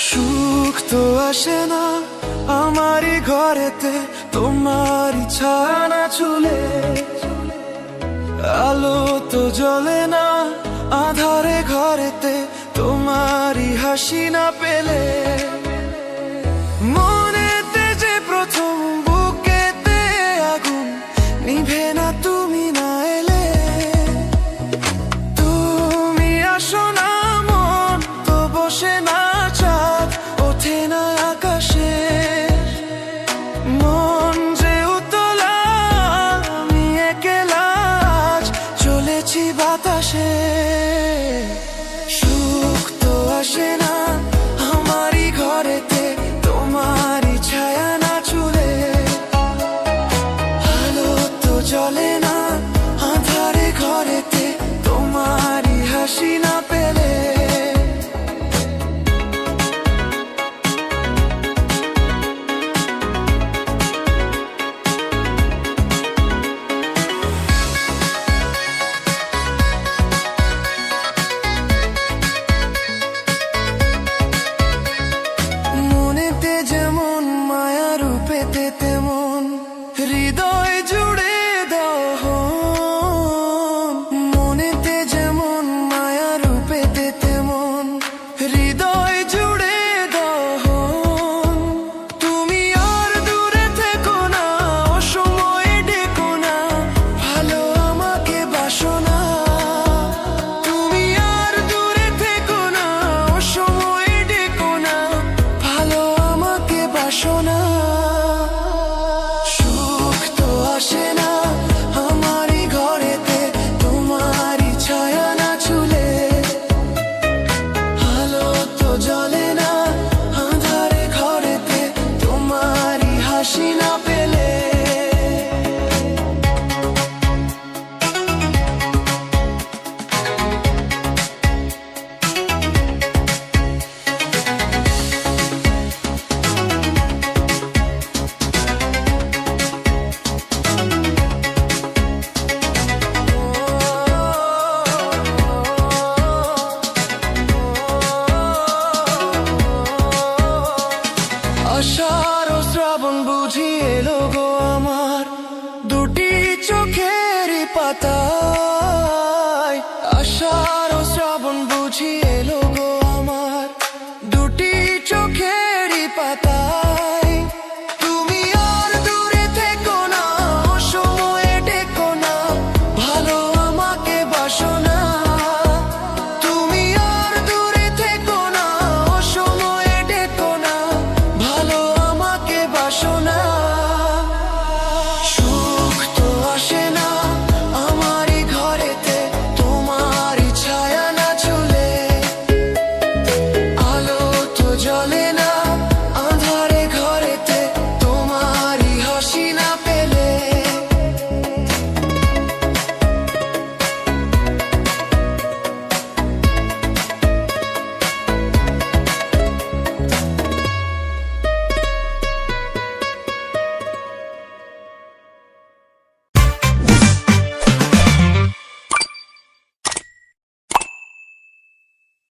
সুখ তো আসে না আমারই ঘরেতে তোমারই ছায়া না ছুলে, আলো তো জ্বলে না আধারে ঘরেতে তোমারই হাসি না পেলে। মনেতে যে প্রথম বুকেতে আগুন নিভে না তুমি না এলে। তুমি আসো না মন তো বসে না চাঁদ ওঠে না আকাশে। মন যে উতলা আমি একলা আজ চলেছি বাতাসে। সুখ তো আসে না আমারই ঘরেতে তোমারই ছায়া না ছুলে, আলো তো জ্বলে না আঁধারে ঘরেতে তোমারই হাসি না পেলে। যেমন মায়া রূপেতে তেমন হৃদয় জুড়ে দহন। মনেতে যেমন মায়া রূপেতে তেমন হৃদয় জুড়ে দহন। তুমি আর দূরে থেকো না অসময়ে ডেকো না ভালো আমাকে বাসো না। তুমি আর দূরে থেকো না অসময়ে ডেকো না ভালো বাসো না। সুখ তো আসে না আমারই ঘরেতে তোমারই ছায়া না ছুলে, আলো তো জ্বলে না আঁধারে ঘরেতে তোমারই হাসি না পেলে। আষাঢ় ও শ্রাবণ বুঝি এলো গো আমার দুটি চোখেরই পাতায়। আষাঢ় ও শ্রাবণ বুঝি এলো গো আমার দুটি চোখেরই পাতায়।